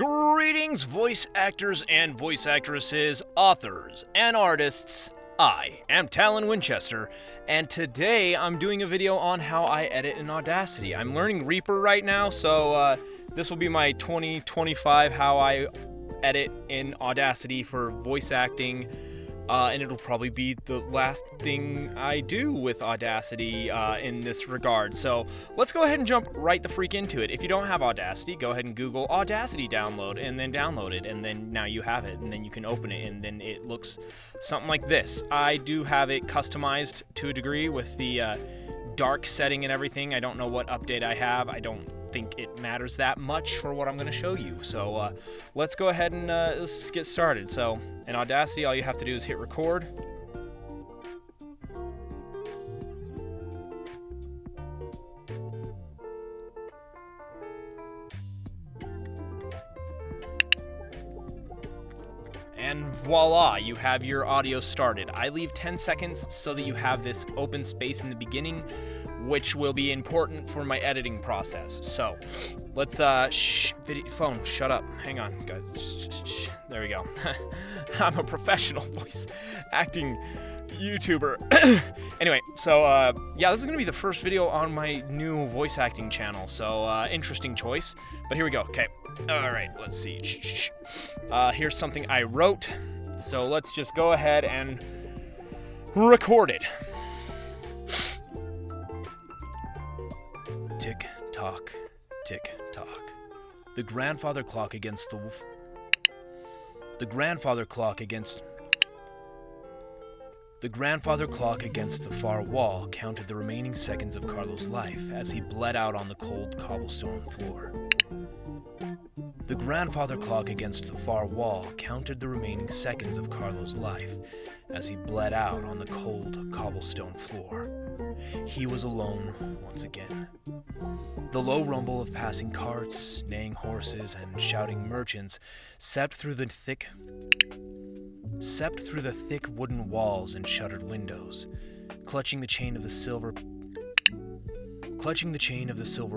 Greetings, voice actors and voice actresses, authors and artists. I am Talon Winchester, and today I'm doing a video on how I edit in Audacity. I'm learning Reaper right now, so this will be my 2025 how I edit in Audacity for voice acting. And it'll probably be the last thing I do with Audacity in this regard. So let's go ahead and jump right the freak into it. If you don't have Audacity, go ahead and Google Audacity download and then download it. And then now you have it. And then you can open it and then it looks something like this. I do have it customized to a degree with the dark setting and everything. I don't know what update I have. I don't think it matters that much for what I'm going to show you. So let's go ahead and let's get started. So in Audacity, all you have to do is hit record. And voila, you have your audio started. I leave 10 seconds so that you have this open space in the beginning, which will be important for my editing process. So let's phone, shut up. Hang on, guys. There we go. I'm a professional voice acting YouTuber. Anyway, so yeah, this is gonna be the first video on my new voice acting channel. So interesting choice, but here we go. Okay, all right, let's see. Here's something I wrote. So let's just go ahead and record it. Tick tock, tick tock. The grandfather clock against the The grandfather clock against the far wall counted the remaining seconds of Carlo's life as he bled out on the cold cobblestone floor. The grandfather clock against the far wall counted the remaining seconds of Carlo's life as he bled out on the cold cobblestone floor. He was alone once again. The low rumble of passing carts, neighing horses, and shouting merchants seeped through the thick wooden walls and shuttered windows. Clutching the chain of the silver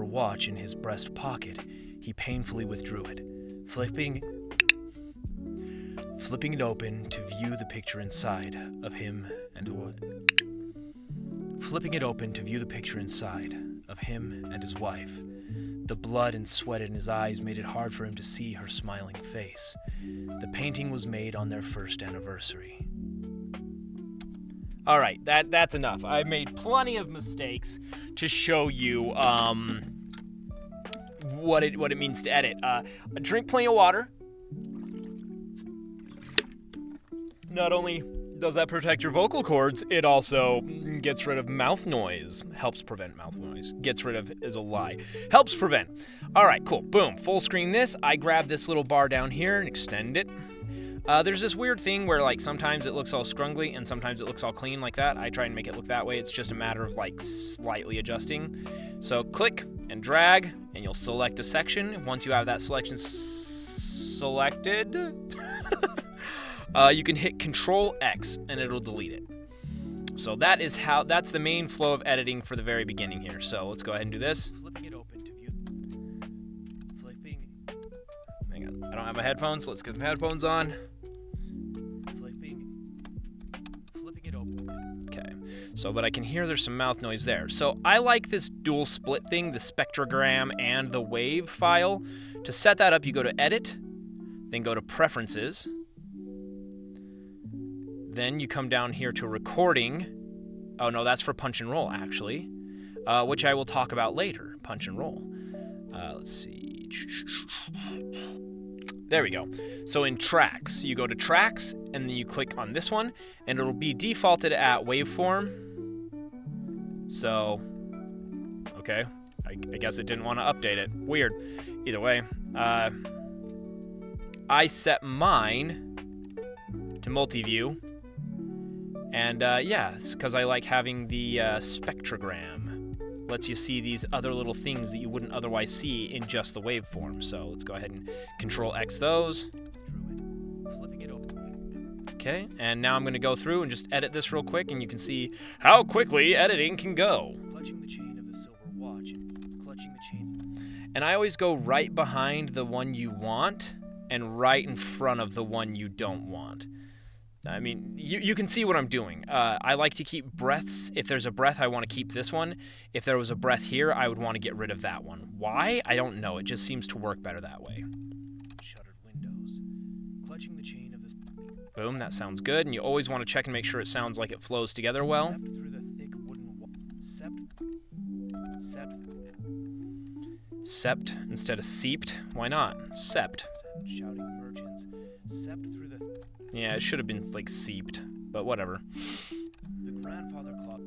watch in his breast pocket, he painfully withdrew it, flipping it open to view the picture inside of him and his wife. The blood and sweat in his eyes made it hard for him to see her smiling face. The painting was made on their first anniversary. All right, that's enough. I've made plenty of mistakes to show you what it means to edit. Drink plenty of water. Not only does that protect your vocal cords, it also gets rid of mouth noise. Helps prevent mouth noise. Gets rid of is a lie. Helps prevent. All right, cool. Boom. Full screen this. I grab this little bar down here and extend it. There's this weird thing where like sometimes it looks all scrungly and sometimes it looks all clean like that. I try and make it look that way. It's just a matter of like slightly adjusting. So click and drag and you'll select a section. Once you have that selection selected, you can hit Control X and it'll delete it. So that's the main flow of editing for the very beginning here. So let's go ahead and do this. Hang on, I don't have my headphones. Let's get some headphones on. Flipping it open. Okay. So, but I can hear there's some mouth noise there. So I like this dual split thing, the spectrogram and the wave file. To set that up, you go to Edit, then go to Preferences. Then you come down here to recording. Oh no, that's for punch and roll actually, which I will talk about later. Punch and roll. Let's see. There we go. So in tracks, you go to tracks and then you click on this one and it'll be defaulted at waveform. So, okay. I guess it didn't want to update it. Weird. Either way, I set mine to multi-view. And yeah, it's because I like having the spectrogram. Lets you see these other little things that you wouldn't otherwise see in just the waveform. So let's go ahead and Control X those. Okay, and now I'm going to go through and just edit this real quick, and you can see how quickly editing can go. Clutching the chain of the silver watch, And I always go right behind the one you want and right in front of the one you don't want. I mean, you can see what I'm doing. I like to keep breaths. If there's a breath, I want to keep this one. If there was a breath here, I would want to get rid of that one. Why? I don't know. It just seems to work better that way. Shuttered windows. Clutching the chain of this. Boom, that sounds good. And you always want to check and make sure it sounds like it flows together well. Sept through the thick wooden wall. Sept instead of seeped. Why not? Sept. Shouting merchants. Sept through the. Yeah, it should have been like seeped, but whatever. The grandfather clock.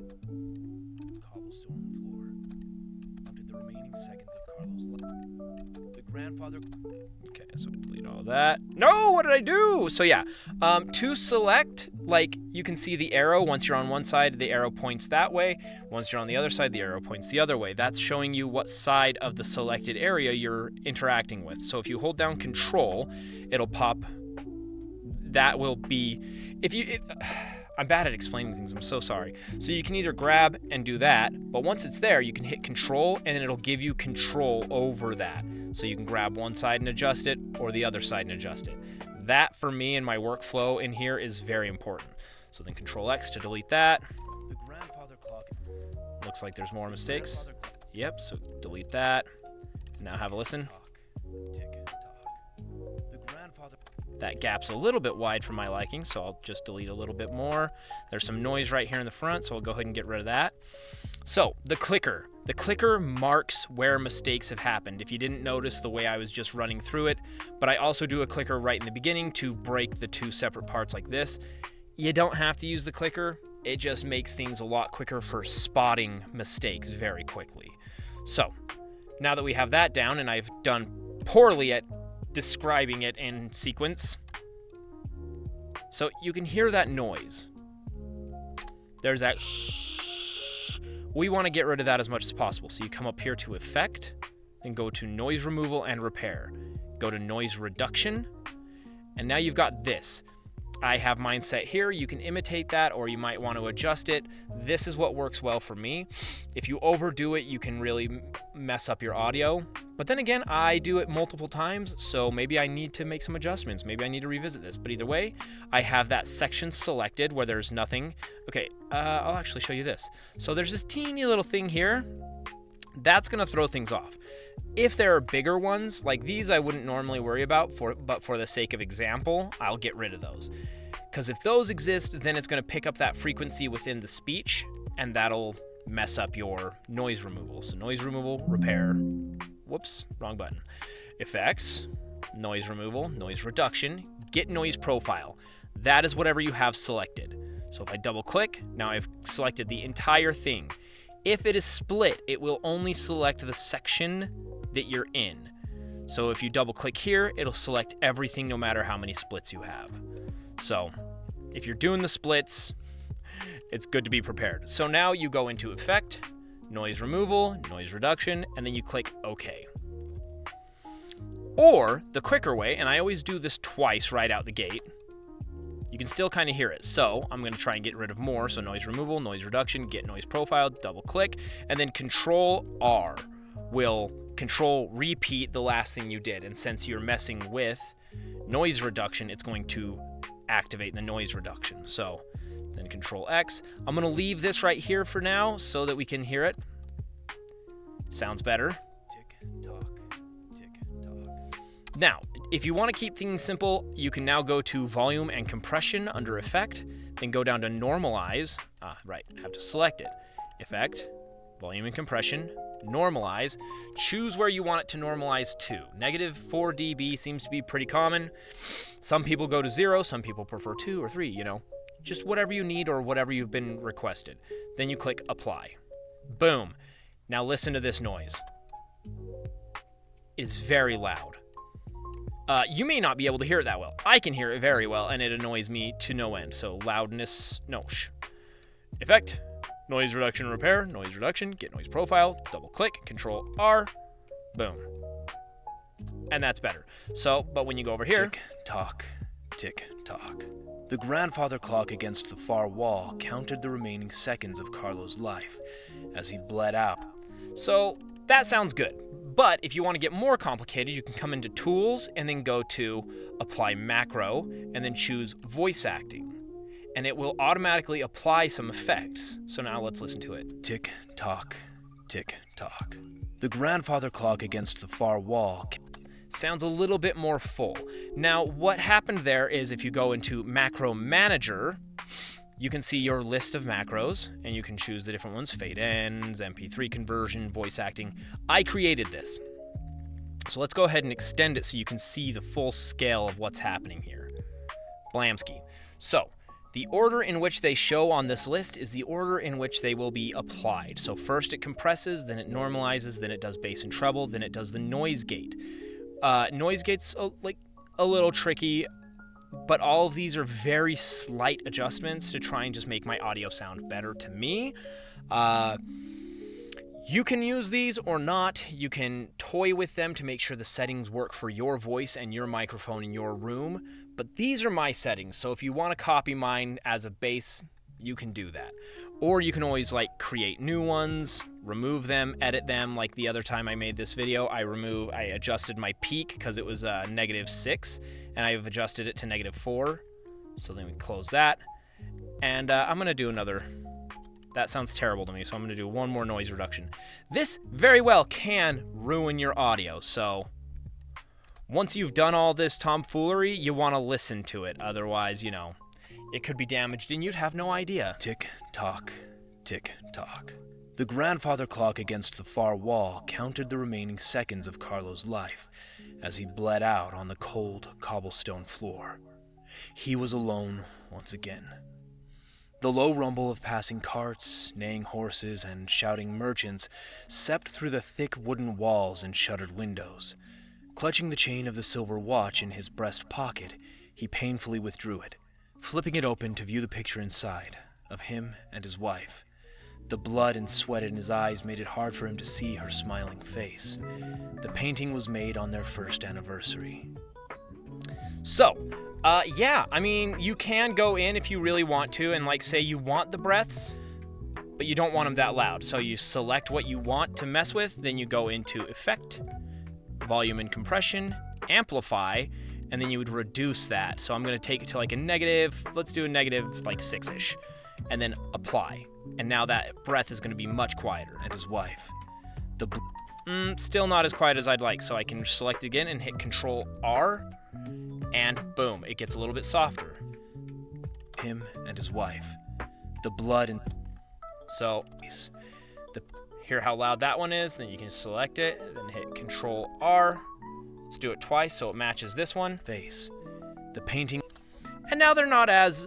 Cobblestone floor. Counted the remaining seconds of Carlos' life. The grandfather. Okay, so delete all that. No, what did I do? So yeah, to select, like you can see the arrow. Once you're on one side, the arrow points that way. Once you're on the other side, the arrow points the other way. That's showing you what side of the selected area you're interacting with. So if you hold down Control, it'll pop. That will be, I'm bad at explaining things, I'm so sorry. So you can either grab and do that, but once it's there, you can hit Control and then it'll give you control over that. So you can grab one side and adjust it, or the other side and adjust it. That, for me and my workflow in here, is very important. So then Control X to delete that. The grandfather clock. Looks like there's more mistakes. Yep, so delete that. Now have a listen. That gap's a little bit wide for my liking, so I'll just delete a little bit more. There's some noise right here in the front, so I'll go ahead and get rid of that. So, the clicker. The clicker marks where mistakes have happened. If you didn't notice the way I was just running through it, but I also do a clicker right in the beginning to break the two separate parts like this. You don't have to use the clicker. It just makes things a lot quicker for spotting mistakes very quickly. So, now that we have that down, and I've done poorly at describing it in sequence. So you can hear that noise. There's that. We want to get rid of that as much as possible. So you come up here to Effect, then go to Noise Removal and Repair. Go to Noise Reduction, and now you've got this. I have mine set here. You can imitate that, or you might want to adjust it. This is what works well for me. If you overdo it, you can really mess up your audio. But then again, I do it multiple times, so maybe I need to make some adjustments. Maybe I need to revisit this. But either way, I have that section selected where there's nothing. Okay, I'll actually show you this. So there's this teeny little thing here. That's going to throw things off. If there are bigger ones, like these I wouldn't normally worry about, but for the sake of example, I'll get rid of those. Because if those exist, then it's going to pick up that frequency within the speech, and that'll mess up your noise removal. So noise removal, repair, whoops, wrong button. Effects, noise removal, noise reduction, get noise profile. That is whatever you have selected. So if I double click, now I've selected the entire thing. If it is split, it will only select the section that you're in. So if you double click here, it'll select everything no matter how many splits you have. So if you're doing the splits, it's good to be prepared. So now you go into Effect, Noise Removal, Noise Reduction, and then you click OK. Or the quicker way, and I always do this twice right out the gate, you can still kind of hear it. So I'm going to try and get rid of more. So noise removal, noise reduction, get noise profile, double click, and then Control R will Control repeat the last thing you did. And since you're messing with noise reduction, it's going to activate the noise reduction. So then Control X. I'm going to leave this right here for now so that we can hear it. Sounds better. Tick tock, tick tock. Now, if you want to keep things simple, you can now go to Volume and Compression under Effect, then go down to Normalize. Right, I have to select it. Effect, Volume and Compression, Normalize. Choose where you want it to normalize to. -4 dB seems to be pretty common. Some people go to 0, some people prefer 2 or 3, you know. Just whatever you need or whatever you've been requested. Then you click Apply. Boom. Now listen to this noise. It is very loud. You may not be able to hear it that well. I can hear it very well, and it annoys me to no end. So loudness, no. Effect, noise reduction, repair, noise reduction, get noise profile, double click, Control R, boom. And that's better. So, but when you go over here, tick tock, tick tock. The grandfather clock against the far wall counted the remaining seconds of Carlo's life as he bled out. So that sounds good. But if you want to get more complicated, you can come into Tools and then go to Apply Macro and then choose Voice Acting. And it will automatically apply some effects. So now let's listen to it. Tick tock, tick tock. The grandfather clock against the far wall. Sounds a little bit more full. Now, what happened there is if you go into Macro Manager, you can see your list of macros, and you can choose the different ones: fade ends, MP3 conversion, voice acting. I created this. So let's go ahead and extend it so you can see the full scale of what's happening here. Blamski. So, the order in which they show on this list is the order in which they will be applied. So first it compresses, then it normalizes, then it does bass and treble, then it does the noise gate. Noise gate's a little tricky, but all of these are very slight adjustments to try and just make my audio sound better to me. You can use these or not. You can toy with them to make sure the settings work for your voice and your microphone in your room. But these are my settings, so if you want to copy mine as a base, you can do that. Or you can always create new ones, remove them, edit them. Like the other time I made this video, I adjusted my peak because it was -6, and I've adjusted it to -4. So then we close that. And I'm going to do another. That sounds terrible to me, so I'm going to do one more noise reduction. This very well can ruin your audio, so once you've done all this tomfoolery, you want to listen to it. Otherwise, it could be damaged and you'd have no idea. Tick tock, tick tock. The grandfather clock against the far wall counted the remaining seconds of Carlo's life as he bled out on the cold cobblestone floor. He was alone once again. The low rumble of passing carts, neighing horses, and shouting merchants seeped through the thick wooden walls and shuttered windows. Clutching the chain of the silver watch in his breast pocket, he painfully withdrew it, flipping it open to view the picture inside of him and his wife. The blood and sweat in his eyes made it hard for him to see her smiling face. The painting was made on their first anniversary. So, yeah, I mean, you can go in if you really want to and say you want the breaths, but you don't want them that loud. So you select what you want to mess with, then you go into Effect, Volume and Compression, Amplify, and then you would reduce that. So I'm going to take it to a negative, let's do a negative 6-ish, and then Apply. And now that breath is going to be much quieter. And his wife. Still not as quiet as I'd like, so I can select it again and hit Control R, and boom, it gets a little bit softer. Him and his wife. The blood and... So, hear how loud that one is, then you can select it, then hit Control R. Let's do it twice so it matches this one. Face. The painting... And now they're not as,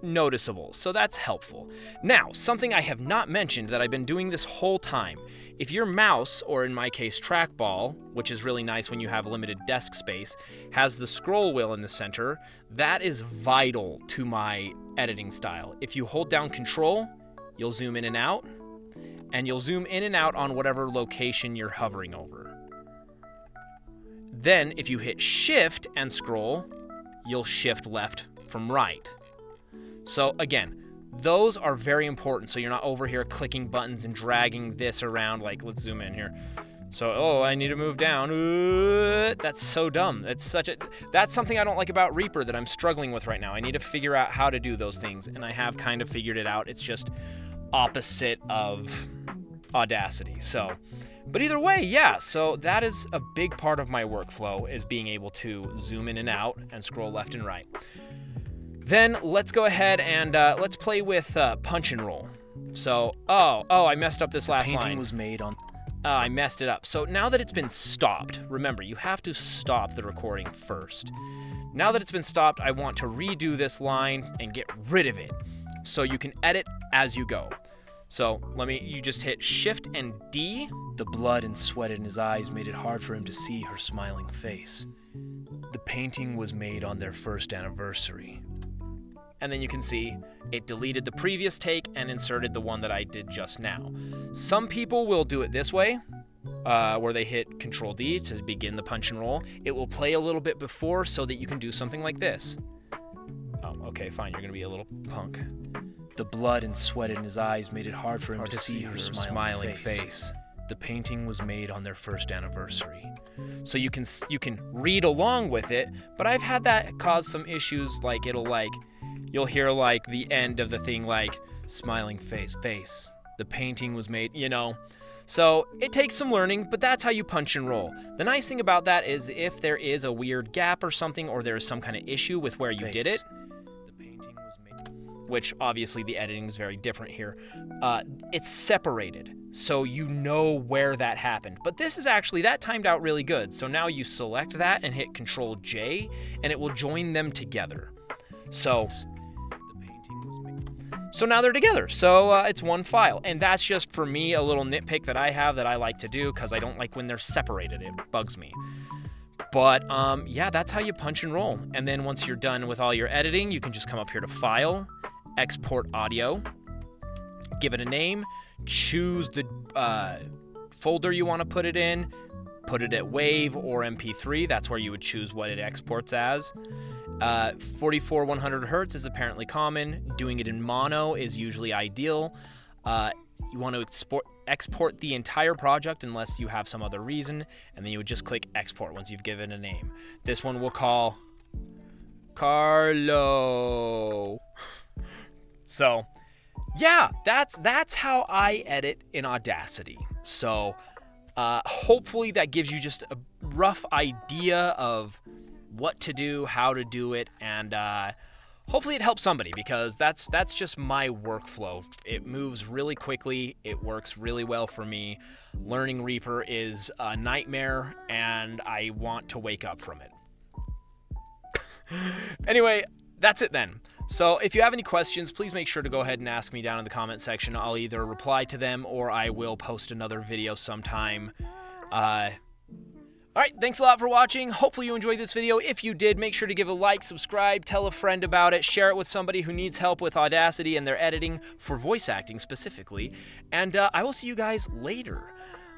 noticeable, so that's helpful. Now, something I have not mentioned that I've been doing this whole time. If your mouse, or in my case trackball, which is really nice when you have limited desk space, has the scroll wheel in the center, that is vital to my editing style. If you hold down Control, you'll zoom in and out, and you'll zoom in and out on whatever location you're hovering over. Then, if you hit Shift and scroll, you'll shift left from right. So again, those are very important so you're not over here clicking buttons and dragging this around. Let's zoom in here. So, I need to move down. That's so dumb. That's something I don't like about Reaper that I'm struggling with right now. I need to figure out how to do those things, and I have kind of figured it out. It's just opposite of Audacity. But either way, yeah, so that is a big part of my workflow, is being able to zoom in and out and scroll left and right. Then let's go ahead and let's play with punch and roll. So, I messed up this last line. Painting was made on... I messed it up. So now that it's been stopped, remember, you have to stop the recording first. Now that it's been stopped, I want to redo this line and get rid of it, so you can edit as you go. So you just hit Shift and D. The blood and sweat in his eyes made it hard for him to see her smiling face. The painting was made on their first anniversary. And then you can see it deleted the previous take and inserted the one that I did just now. Some people will do it this way, where they hit Control D to begin the punch and roll. It will play a little bit before so that you can do something like this. Oh, okay, fine, you're gonna be a little punk. The blood and sweat in his eyes made it hard for him to see her smiling face. The painting was made on their first anniversary. So you can read along with it, but I've had that cause some issues, like you'll hear like the end of the thing like smiling face. The painting was made, So it takes some learning, but that's how you punch and roll. The nice thing about that is if there is a weird gap or something, or there's some kind of issue with where you did it, which obviously the editing is very different here, it's separated, so you know where that happened. But this is actually, that timed out really good. So now you select that and hit Control J, and it will join them together. So now they're together. So it's one file. And that's just, for me, a little nitpick that I have that I like to do, because I don't like when they're separated. It bugs me. But yeah, that's how you punch and roll. And then once you're done with all your editing, you can just come up here to File, Export Audio, give it a name, choose the folder you want to put it in, put it at WAV or MP3. That's where you would choose what it exports as. 44/100 Hertz is apparently common. Doing it in mono is usually ideal. You want to export the entire project unless you have some other reason, and then you would just click export once you've given a name. This one we'll call Carlo. So yeah, that's how I edit in Audacity. So hopefully that gives you just a rough idea of what to do, how to do it, and hopefully it helps somebody, because that's just my workflow. It moves really quickly. It works really well for me. Learning Reaper is a nightmare, and I want to wake up from it. Anyway, that's it then. So if you have any questions, please make sure to go ahead and ask me down in the comment section. I'll either reply to them or I will post another video sometime. Alright, thanks a lot for watching. Hopefully you enjoyed this video. If you did, make sure to give a like, subscribe, tell a friend about it, share it with somebody who needs help with Audacity and their editing for voice acting specifically. And I will see you guys later.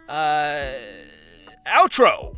Outro!